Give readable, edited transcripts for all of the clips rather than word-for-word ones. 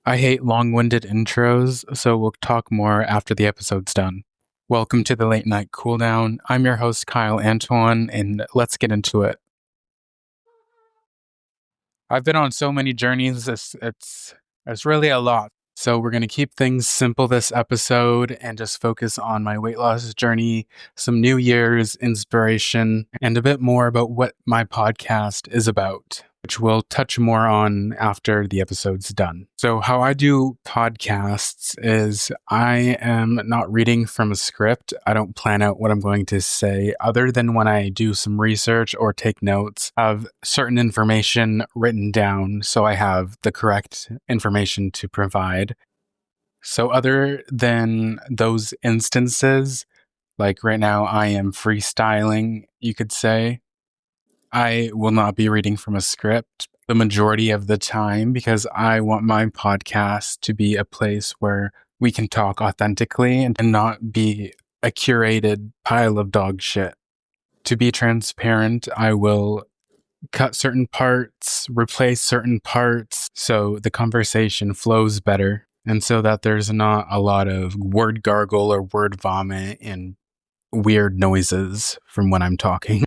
I hate long-winded intros, so we'll talk more after the episode's done. Welcome to the Late Night Cooldown. I'm your host, Kyle Antoine, and let's get into it. I've been on so many journeys, it's really a lot. So we're going to keep things simple this episode and just focus on my weight loss journey, some New Year's inspiration, and a bit more about what my podcast is about, which we'll touch more on after the episode's done. So how I do podcasts is I am not reading from a script. I don't plan out what I'm going to say other than when I do some research or take notes of certain information written down so I have the correct information to provide. So other than those instances, like right now I am freestyling, you could say, I will not be reading from a script the majority of the time because I want my podcast to be a place where we can talk authentically and not be a curated pile of dog shit. To be transparent, I will cut certain parts, replace certain parts so the conversation flows better and so that there's not a lot of word gargle or word vomit and weird noises from when I'm talking.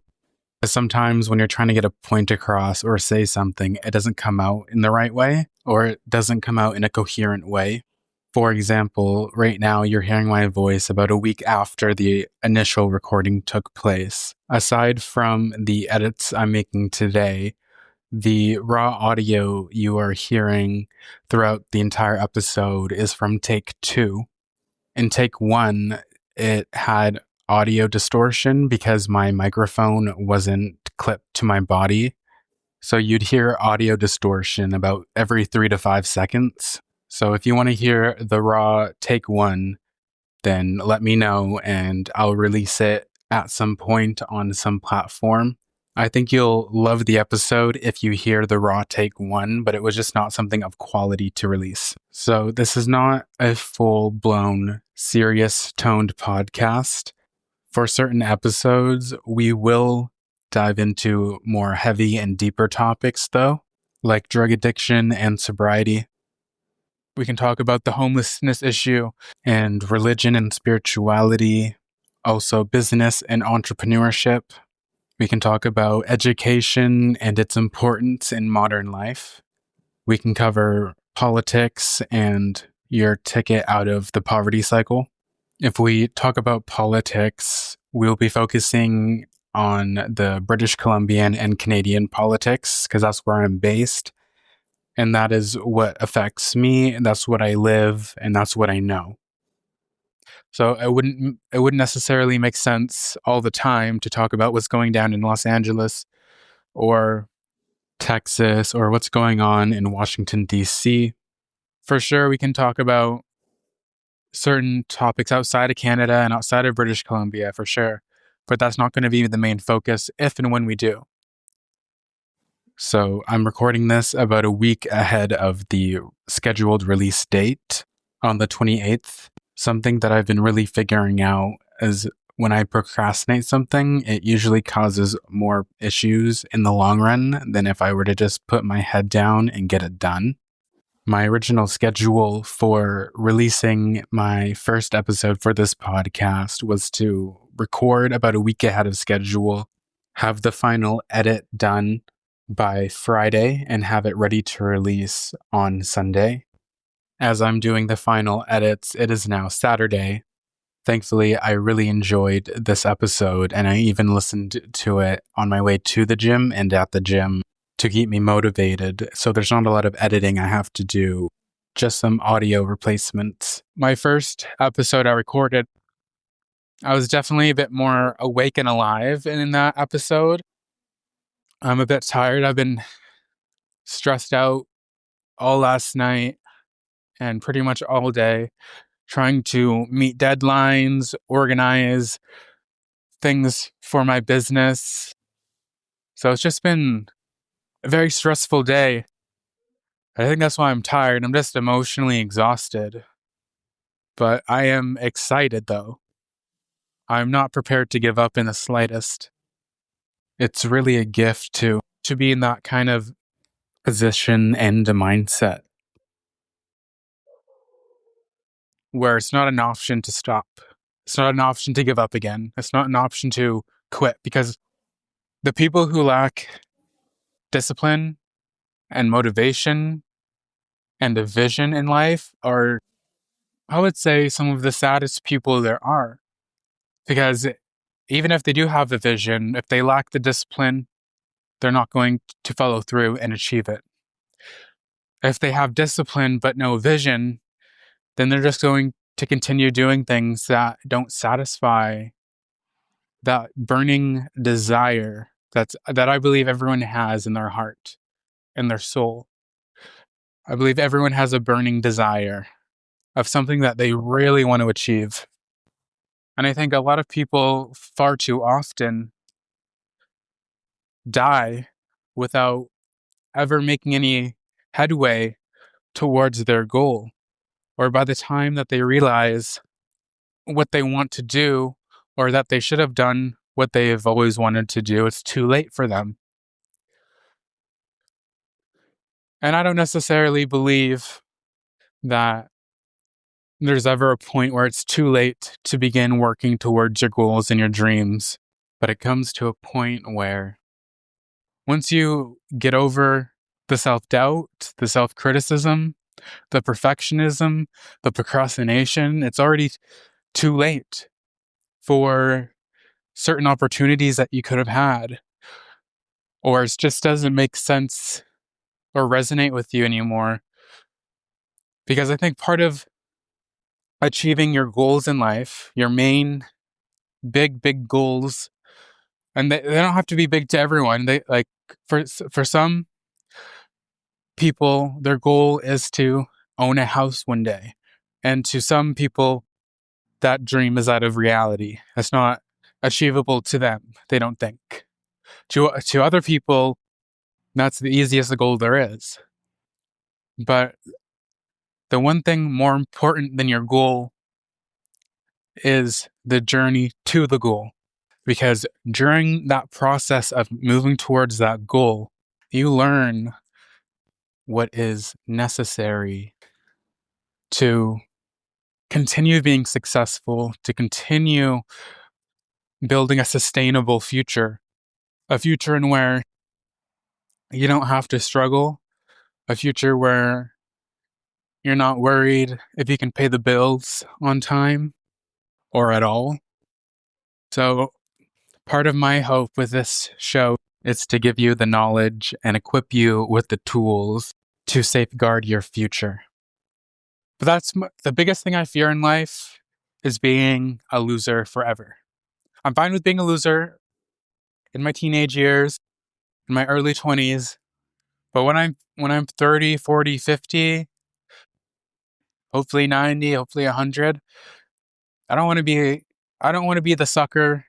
Sometimes when you're trying to get a point across or say something, it doesn't come out in the right way or it doesn't come out in a coherent way. For example, right now you're hearing my voice about a week after the initial recording took place. Aside from the edits I'm making today, the raw audio you are hearing throughout the entire episode is from take 2. In take 1, it had audio distortion because my microphone wasn't clipped to my body. So you'd hear audio distortion about every 3 to 5 seconds. So if you want to hear the raw take 1, then let me know and I'll release it at some point on some platform. I think you'll love the episode if you hear the raw take 1, but it was just not something of quality to release. So this is not a full-blown, serious-toned podcast. For certain episodes, we will dive into more heavy and deeper topics, though, like drug addiction and sobriety. We can talk about the homelessness issue and religion and spirituality, also business and entrepreneurship. We can talk about education and its importance in modern life. We can cover politics and your ticket out of the poverty cycle. If we talk about politics, we'll be focusing on the British Columbian and Canadian politics because that's where I'm based. And that is what affects me, and that's what I live, and that's what I know. So it wouldn't necessarily make sense all the time to talk about what's going down in Los Angeles or Texas or what's going on in Washington, D.C. For sure, we can talk about certain topics outside of Canada and outside of British Columbia, for sure. But that's not going to be the main focus if and when we do. So I'm recording this about a week ahead of the scheduled release date on the 28th. Something that I've been really figuring out is when I procrastinate something, it usually causes more issues in the long run than if I were to just put my head down and get it done. My original schedule for releasing my first episode for this podcast was to record about a week ahead of schedule, have the final edit done by Friday, and have it ready to release on Sunday. As I'm doing the final edits, it is now Saturday. Thankfully, I really enjoyed this episode, and I even listened to it on my way to the gym and at the gym to keep me motivated. So there's not a lot of editing I have to do, just some audio replacements. My first episode I recorded, I was definitely a bit more awake and alive in that episode. I'm a bit tired. I've been stressed out all last night and pretty much all day, trying to meet deadlines, organize things for my business. So it's just been a very stressful day. I think that's why I'm tired. I'm just emotionally exhausted. But I am excited, though. I'm not prepared to give up in the slightest. It's really a gift to be in that kind of position and a mindset. where it's not an option to stop. It's not an option to give up again. It's not an option to quit, because the people who lack discipline and motivation and a vision in life are, I would say, some of the saddest people there are. Because even if they do have a vision, if they lack the discipline, they're not going to follow through and achieve it. If they have discipline but no vision, then they're just going to continue doing things that don't satisfy that burning desire that I believe everyone has in their heart, in their soul. I believe everyone has a burning desire of something that they really want to achieve. And I think a lot of people far too often die without ever making any headway towards their goal. Or by the time that they realize what they want to do, or that they should have done what they've always wanted to do, it's too late for them. And I don't necessarily believe that there's ever a point where it's too late to begin working towards your goals and your dreams. But it comes to a point where once you get over the self-doubt, the self-criticism, the perfectionism, the procrastination, it's already too late for certain opportunities that you could have had. Or it just doesn't make sense or resonate with you anymore. Because I think part of achieving your goals in life, your main big goals, and they don't have to be big to everyone. They like for some people, their goal is to own a house one day. And to some people, that dream is out of reality. It's not achievable to them, they don't think. To other people, that's the easiest goal there is. But the one thing more important than your goal is the journey to the goal. Because during that process of moving towards that goal, you learn what is necessary to continue being successful, to continue building a sustainable future, a future in where you don't have to struggle, a future where you're not worried if you can pay the bills on time or at all. So part of my hope with this show is to give you the knowledge and equip you with the tools to safeguard your future. But that's the biggest thing I fear in life, is being a loser forever. I'm fine with being a loser in my teenage years, in my early 20s, but when I'm 30, 40, 50, hopefully 90, hopefully 100, I don't want to be the sucker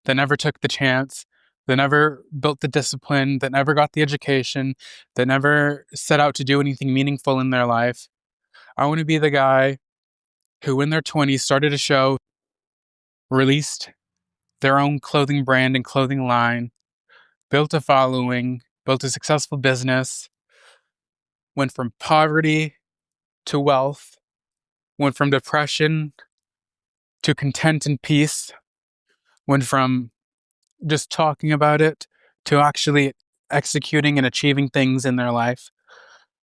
that never took the chance, that never built the discipline, that never got the education, that never set out to do anything meaningful in their life. I want to be the guy who in their 20s started a show, released their own clothing brand and clothing line, built a following, built a successful business, went from poverty to wealth, went from depression to content and peace, went from just talking about it to actually executing and achieving things in their life.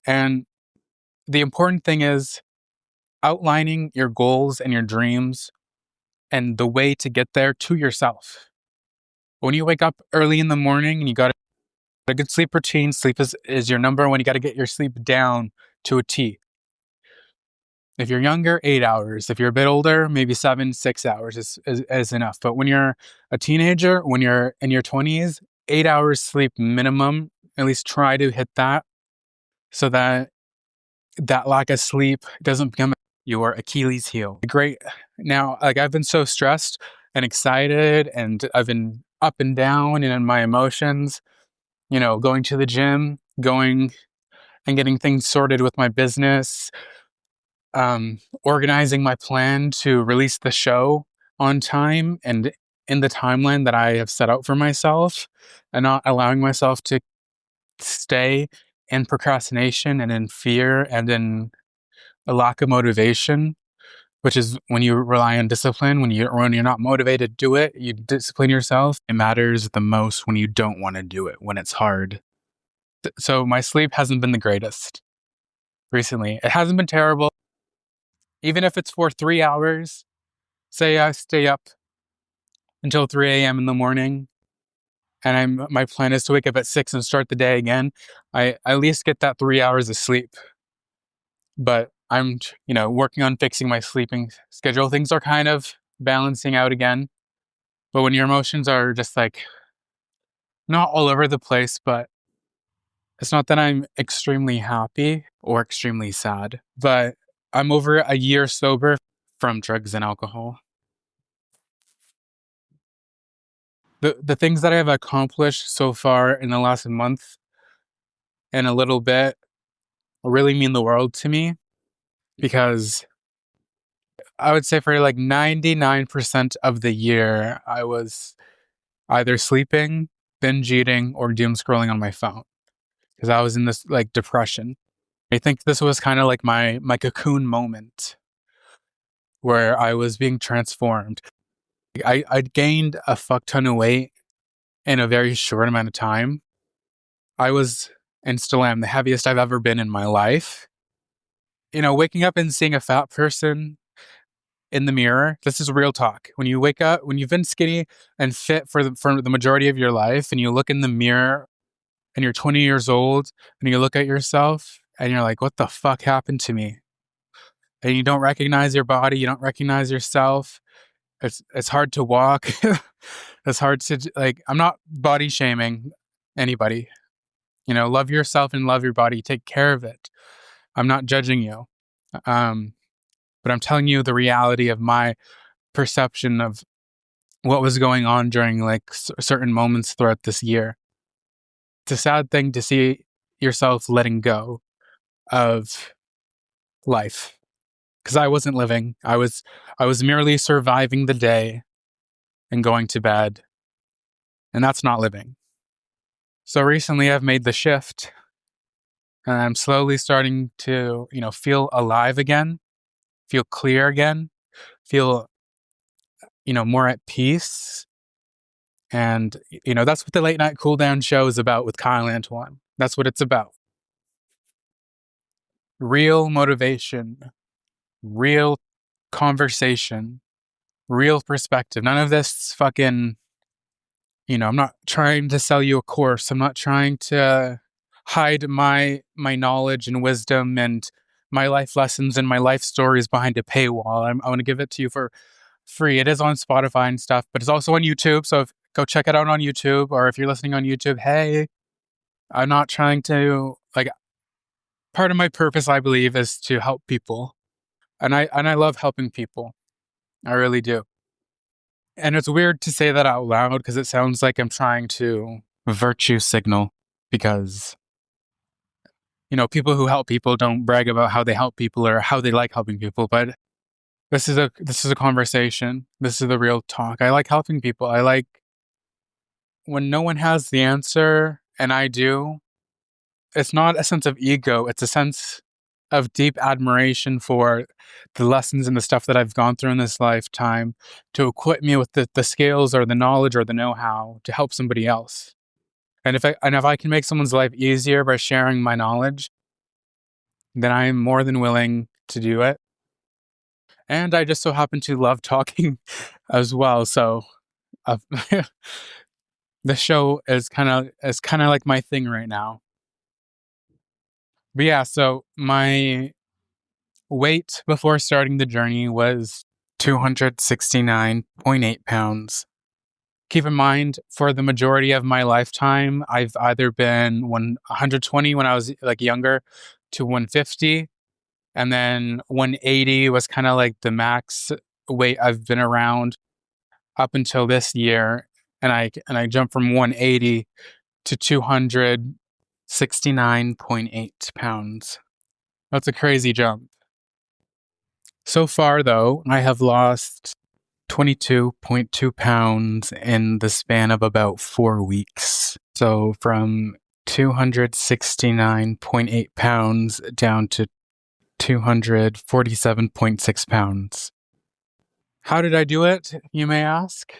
And the important thing is outlining your goals and your dreams and the way to get there to yourself. When you wake up early in the morning and you got a good sleep routine, sleep is your number one. You got to get your sleep down to a T. If you're younger, 8 hours. If you're a bit older, maybe 7, 6 hours is enough. But when you're a teenager, when you're in your 20s, 8 hours sleep minimum. At least try to hit that, so that lack of sleep doesn't become your Achilles heel. Great. Now, like, I've been so stressed and excited, and I've been up and down and in my emotions, going to the gym, going and getting things sorted with my business, organizing my plan to release the show on time and in the timeline that I have set out for myself, and not allowing myself to stay in procrastination and in fear and in a lack of motivation. which is when you rely on discipline, when you're not motivated to do it, you discipline yourself. It matters the most when you don't want to do it, when it's hard. So my sleep hasn't been the greatest recently. It hasn't been terrible. Even if it's for 3 hours, say I stay up until 3 a.m. in the morning, and my plan is to wake up at 6 and start the day again, I at least get that 3 hours of sleep. But I'm, working on fixing my sleeping schedule. Things are kind of balancing out again. But when your emotions are just like not all over the place, but it's not that I'm extremely happy or extremely sad, but I'm over a year sober from drugs and alcohol. The things that I have accomplished so far in the last month and a little bit really mean the world to me, because I would say for like 99% of the year, I was either sleeping, binge eating, or doom scrolling on my phone because I was in this like depression. I think this was kind of like my cocoon moment where I was being transformed. I gained a fuck ton of weight in a very short amount of time. I was and still am the heaviest I've ever been in my life. Waking up and seeing a fat person in the mirror, this is real talk. When you wake up, when you've been skinny and fit for the majority of your life, and you look in the mirror and you're 20 years old and you look at yourself and you're like, what the fuck happened to me? And you don't recognize your body, you don't recognize yourself. It's hard to walk. It's hard to, like, I'm not body shaming anybody. Love yourself and love your body. Take care of it. I'm not judging you. But I'm telling you the reality of my perception of what was going on during like certain moments throughout this year. It's a sad thing to see yourself letting go of life, because I wasn't living. I was merely surviving the day and going to bed, and that's not living. So recently I've made the shift, and I'm slowly starting to, feel alive again, feel clear again, feel, more at peace. And, that's what the late night cool down show is about with Kyle Antoine. That's what it's about. Real motivation, real conversation, real perspective. None of this fucking, I'm not trying to sell you a course. I'm not trying to hide my knowledge and wisdom and my life lessons and my life stories behind a paywall. I want to give it to you for free. It is on Spotify and stuff, but it's also on YouTube. So go check it out on YouTube, or if you're listening on YouTube, hey, I'm not trying to, like, part of my purpose, I believe, is to help people. And I love helping people. I really do. And it's weird to say that out loud because it sounds like I'm trying to virtue signal, because people who help people don't brag about how they help people or how they like helping people, but this is a conversation. This is the real talk. I like helping people. I like when no one has the answer and I do. It's not a sense of ego, it's a sense of deep admiration for the lessons and the stuff that I've gone through in this lifetime to equip me with the skills or the knowledge or the know-how to help somebody else. And if I can make someone's life easier by sharing my knowledge, then I am more than willing to do it. And I just so happen to love talking as well. So the show is kind of like my thing right now. But yeah, so my weight before starting the journey was 269.8 pounds. Keep in mind, for the majority of my lifetime, I've either been 120 when I was like younger to 150, and then 180 was kind of like the max weight I've been around up until this year, and I jumped from 180 to 269.8 pounds. That's a crazy jump. So far, though, I have lost 22.2 pounds in the span of about 4 weeks. So from 269.8 pounds down to 247.6 pounds. How did I do it, you may ask?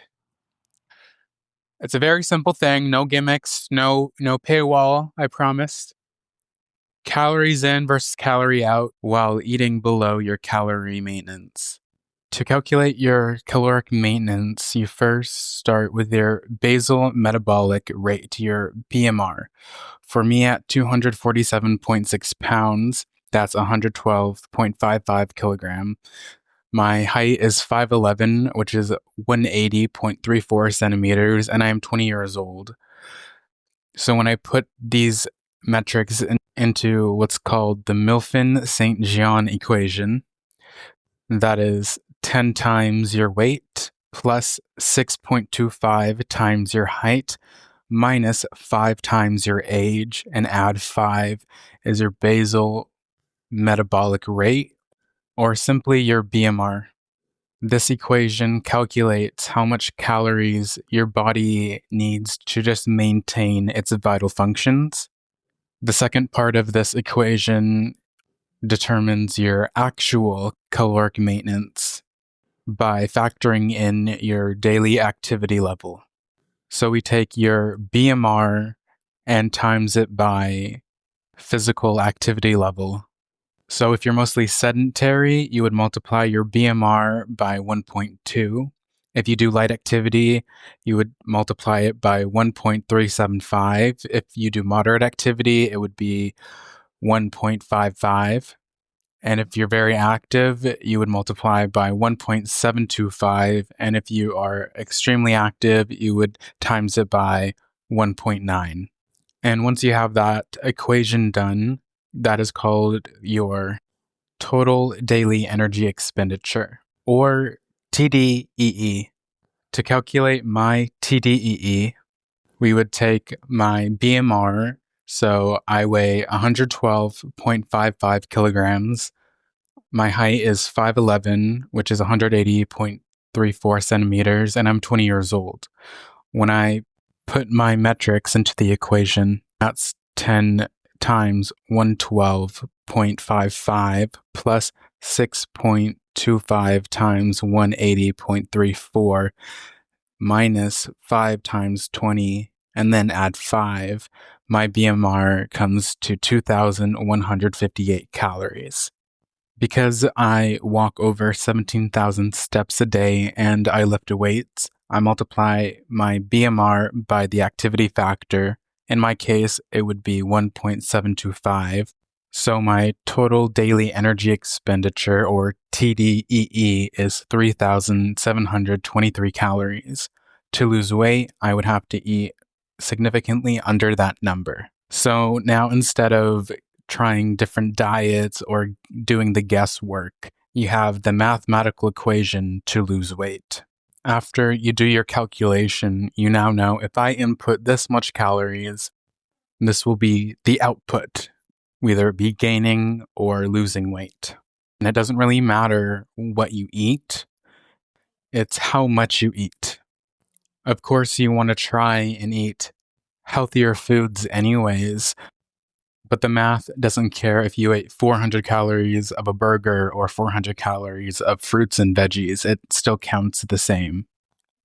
It's a very simple thing, no gimmicks, no paywall, I promise. Calories in versus calorie out while eating below your calorie maintenance. To calculate your caloric maintenance, you first start with your basal metabolic rate, your BMR. For me, at 247.6 pounds, that's 112.55 kilogram. My height is 5'11", which is 180.34 centimeters, and I am 20 years old. So when I put these metrics into what's called the Mifflin-St Jeor equation, that is 10 times your weight plus 6.25 times your height minus 5 times your age, and add 5 is your basal metabolic rate, or simply your BMR. This equation calculates how much calories your body needs to just maintain its vital functions. The second part of this equation determines your actual caloric maintenance by factoring in your daily activity level. So we take your BMR and times it by physical activity level. So if you're mostly sedentary, you would multiply your BMR by 1.2. If you do light activity, you would multiply it by 1.375. If you do moderate activity, it would be 1.55. And if you're very active, you would multiply by 1.725. And if you are extremely active, you would times it by 1.9. And once you have that equation done, that is called your total daily energy expenditure, or TDEE. To calculate my TDEE, we would take my BMR, so I weigh 112.55 kilograms. My height is 5'11", which is 180.34 centimeters, and I'm 20 years old. When I put my metrics into the equation, that's 10 times 112.55 plus 6.25 times 180.34 minus 5 times 20, and then add 5. My BMR comes to 2,158 calories. Because I walk over 17,000 steps a day and I lift weights, I multiply my BMR by the activity factor. In my case, it would be 1.725. So my total daily energy expenditure, or TDEE, is 3,723 calories. To lose weight, I would have to eat significantly under that number. So now, instead of trying different diets or doing the guesswork, you have the mathematical equation to lose weight. After you do your calculation, you now know if I input this much calories, this will be the output, whether it be gaining or losing weight. And it doesn't really matter what you eat, it's how much you eat. Of course, you want to try and eat healthier foods anyways, but the math doesn't care if you ate 400 calories of a burger or 400 calories of fruits and veggies. It still counts the same.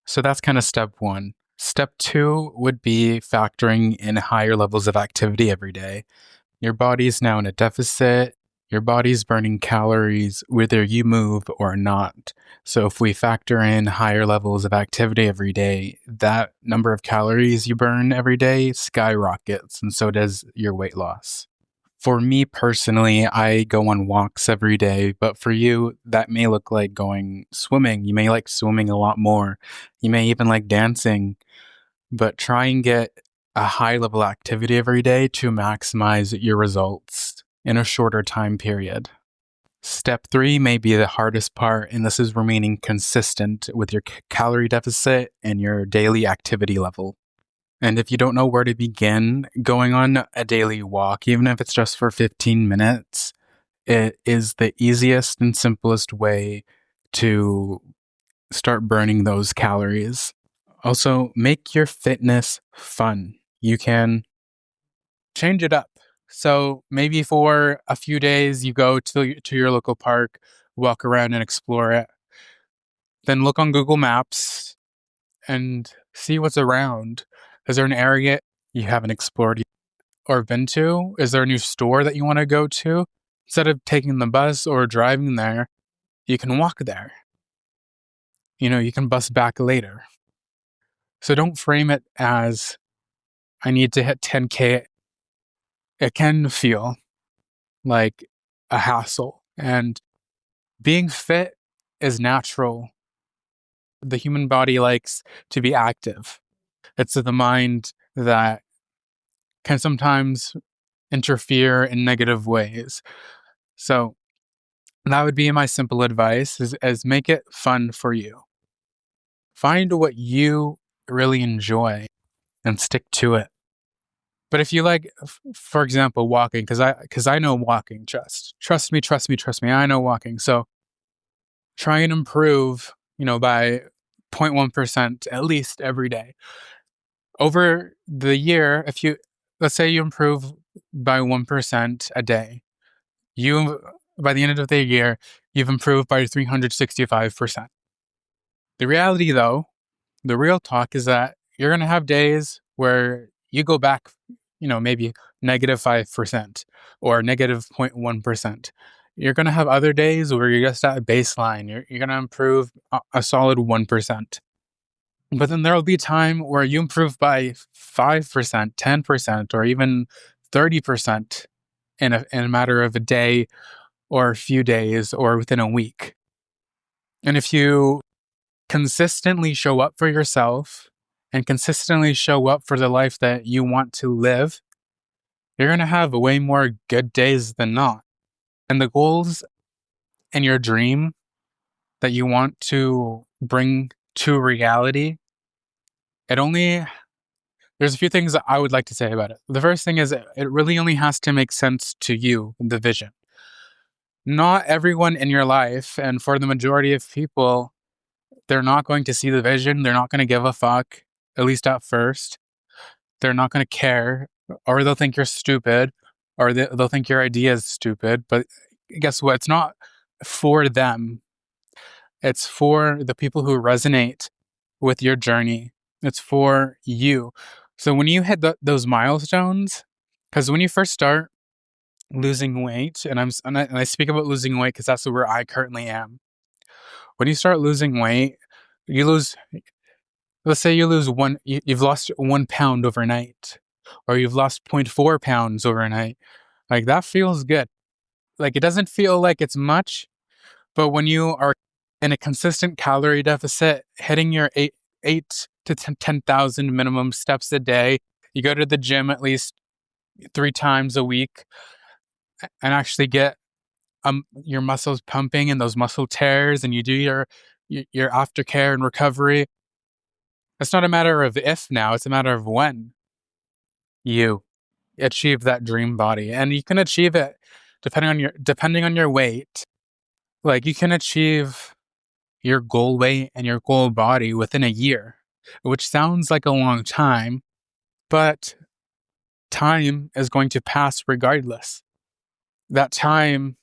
So that's kind of step one. Step two would be factoring in higher levels of activity every day. Your body's now in a deficit. Your body's burning calories whether you move or not. So if we factor in higher levels of activity every day, that number of calories you burn every day skyrockets, and so does your weight loss. For me personally, I go on walks every day, but for you, that may look like going swimming. You may like swimming a lot more. You may even like dancing, but try and get a high level activity every day to maximize your results in a shorter time period. Step 3 may be the hardest part, and this is remaining consistent with your calorie deficit and your daily activity level. And if you don't know where to begin, going on a daily walk, even if it's just for 15 minutes, it is the easiest and simplest way to start burning those calories. Also, make your fitness fun. You can change it up. So maybe for a few days, you go to your local park, walk around and explore it. Then look on Google Maps and see what's around. Is there an area you haven't explored or been to? Is there a new store that you want to go to? Instead of taking the bus or driving there, you can walk there. You can bus back later. So don't frame it as I need to hit 10K. It can feel like a hassle. And being fit is natural. The human body likes to be active. It's the mind that can sometimes interfere in negative ways. So that would be my simple advice is make it fun for you. Find what you really enjoy and stick to it. But if you like, for example, walking, because I know walking, trust me, I know walking. So try and improve, by 0.1% at least every day. Over the year, let's say you improve by 1% a day, by the end of the year, you've improved by 365%. The reality, though, the real talk is that you're going to have days where you go back, maybe negative 5% or negative 0.1%. You're going to have other days where you're just at a baseline. You're going to improve a solid 1%. But then there will be a time where you improve by 5%, 10%, or even 30% in a matter of a day or a few days or within a week. And if you consistently show up for yourself and consistently show up for the life that you want to live, you're going to have way more good days than not. And the goals and your dream that you want to bring to reality, there's a few things that I would like to say about it. The first thing is it really only has to make sense to you, the vision. Not everyone in your life, and for the majority of people, they're not going to see the vision. They're not going to give a fuck, at least at first. They're not going to care, or they'll think you're stupid, or they'll think your idea is stupid. But guess what? It's not for them. It's for the people who resonate with your journey. It's for you. So when you hit those milestones, because when you first start losing weight, and I speak about losing weight because that's where I currently am. When you start losing weight, let's say you've lost 1 pound overnight, or you've lost 0.4 pounds overnight. Like that feels good. Like it doesn't feel like it's much, but when you are in a consistent calorie deficit, hitting your eight to 10,000 minimum steps a day, you go to the gym at least 3 times a week, and actually get your muscles pumping and those muscle tears, and you do your aftercare and recovery. It's not a matter of if now, it's a matter of when you achieve that dream body. And you can achieve it depending on your weight. Like you can achieve your goal weight and your goal body within a year, which sounds like a long time, but time is going to pass regardless. That time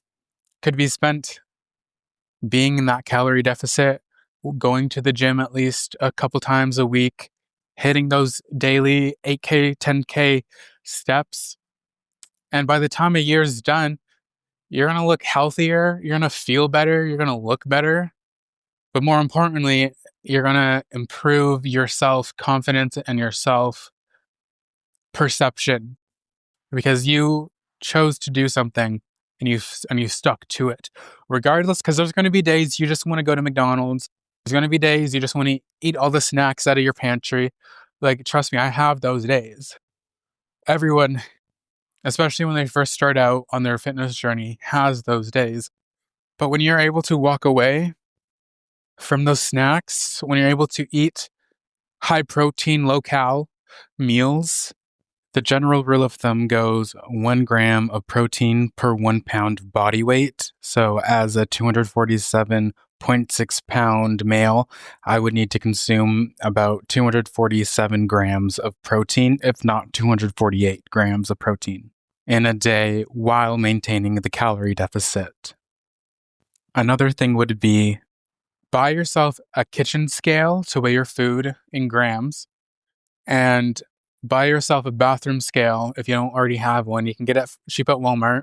could be spent being in that calorie deficit, going to the gym at least a couple times a week, hitting those daily 8K, 10K steps. And by the time a year's done, you're going to look healthier, you're going to feel better, you're going to look better. But more importantly, you're going to improve your self-confidence and your self-perception because you chose to do something and you stuck to it. Regardless, because there's going to be days you just want to go to McDonald's. There's going to be days you just want to eat all the snacks out of your pantry. Like, trust me, I have those days. Everyone, especially when they first start out on their fitness journey, has those days. But when you're able to walk away from those snacks, when you're able to eat high protein, low cal meals, the general rule of thumb goes 1 gram of protein per 1 pound of body weight. So as a 247.6 pound male, I would need to consume about 247 grams of protein, if not 248 grams of protein. in a day while maintaining the calorie deficit. Another thing would be buy yourself a kitchen scale to weigh your food in grams, and buy yourself a bathroom scale if you don't already have one. You can get it cheap at Walmart.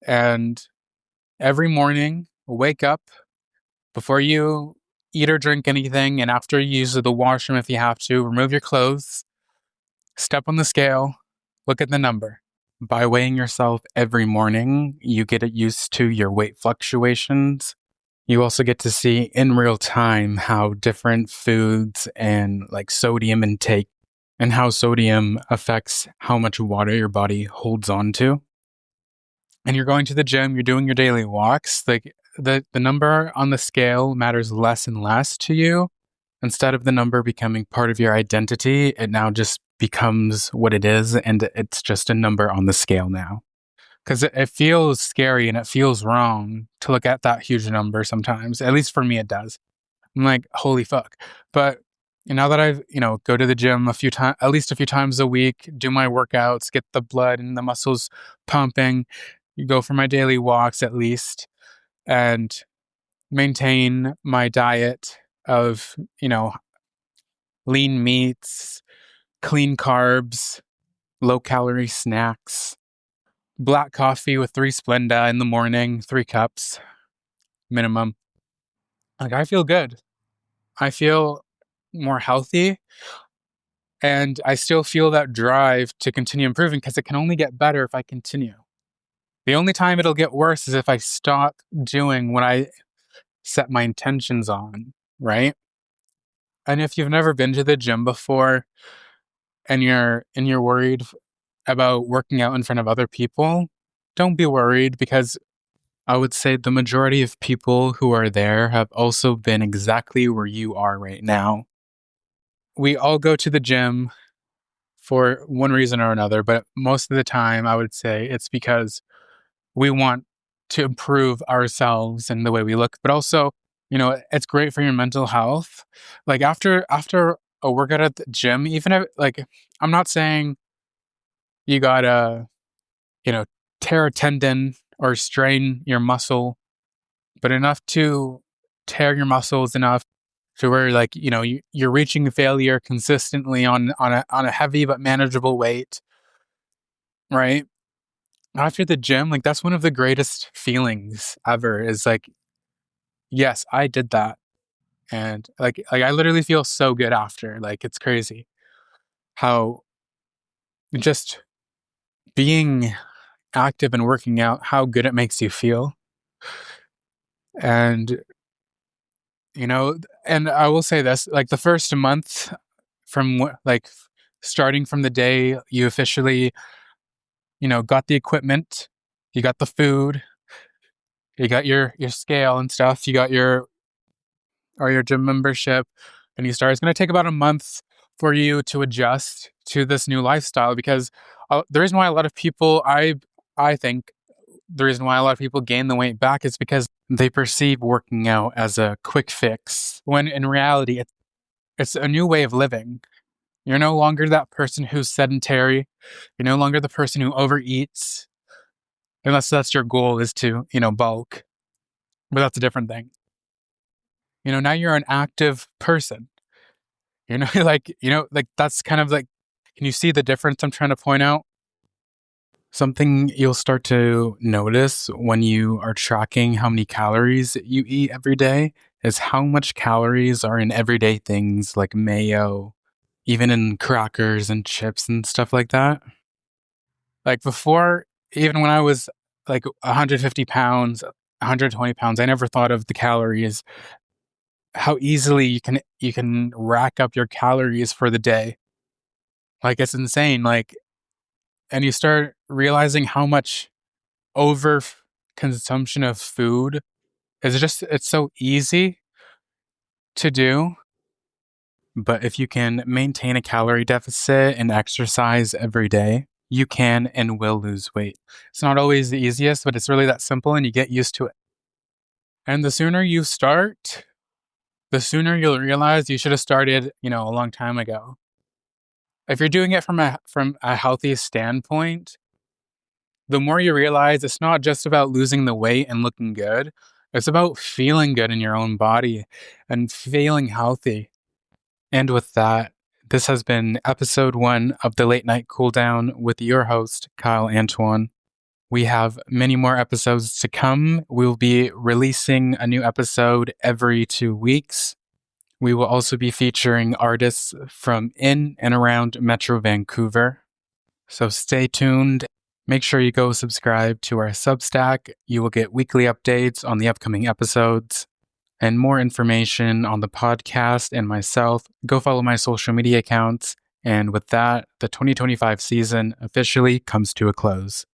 And every morning, wake up before you eat or drink anything, and after you use the washroom if you have to, remove your clothes, step on the scale, look at the number. By weighing yourself every morning, you get used to your weight fluctuations. You also get to see in real time how different foods and like sodium intake and how sodium affects how much water your body holds on to. And you're going to the gym, you're doing your daily walks, like the number on the scale matters less and less to you. Instead of the number becoming part of your identity, it now just becomes what it is, and it's just a number on the scale now. Because it feels scary and it feels wrong to look at that huge number sometimes. At least for me, it does. I'm like, holy fuck. But now that I've, go to the gym at least a few times a week, do my workouts, get the blood and the muscles pumping, go for my daily walks at least, and maintain my diet of, lean meats, clean carbs, low calorie snacks, black coffee with 3 Splenda in the morning, 3 cups minimum. Like, I feel good. I feel more healthy, and I still feel that drive to continue improving because it can only get better if I continue. The only time it'll get worse is if I stop doing what I set my intentions on, right? And if you've never been to the gym before and you're worried about working out in front of other people, don't be worried, because I would say the majority of people who are there have also been exactly where you are right now. We all go to the gym for one reason or another, but most of the time I would say it's because we want to improve ourselves and the way we look, but also, it's great for your mental health. Like after a workout at the gym, even if like I'm not saying you gotta, you know, tear a tendon or strain your muscle, but enough to tear your muscles enough to where like, you're reaching failure consistently on a heavy but manageable weight, right? After the gym, like that's one of the greatest feelings ever is like, yes, I did that. And like I literally feel so good after. Like it's crazy how just being active and working out, how good it makes you feel. And you know, and I will say this, like the first month like starting from the day you officially, got the equipment, you got the food, you got your scale and stuff, you got your gym membership, and you start, it's going to take about a month for you to adjust to this new lifestyle, because the reason why a lot of people, I think the reason why a lot of people gain the weight back is because they perceive working out as a quick fix, when in reality it's a new way of living. You're no longer that person who's sedentary. You're no longer the person who overeats, unless that's your goal, is to, bulk. But that's a different thing. Now you're an active person. Like that's kind of like, can you see the difference I'm trying to point out? Something you'll start to notice when you are tracking how many calories you eat every day is how much calories are in everyday things like mayo, even in crackers and chips and stuff like that. Like before, even when I was like 150 pounds, 120 pounds, I never thought of the calories, how easily you can rack up your calories for the day. Like it's insane. Like, and you start realizing how much over consumption of food is just, it's so easy to do. But if you can maintain a calorie deficit and exercise every day, you can and will lose weight. It's not always the easiest, but it's really that simple, and you get used to it. And the sooner you start, the sooner you'll realize you should have started, a long time ago. If you're doing it from a healthy standpoint, The more you realize it's not just about losing the weight and looking good, it's about feeling good in your own body and feeling healthy. And with that, this has been episode 1 of the Late Night Cool Down with your host, Kyle Antoine. We have many more episodes to come. We'll be releasing a new episode every 2 weeks. We will also be featuring artists from in and around Metro Vancouver. So stay tuned. Make sure you go subscribe to our Substack. You will get weekly updates on the upcoming episodes. And more information on the podcast and myself, go follow my social media accounts. And with that, the 2025 season officially comes to a close.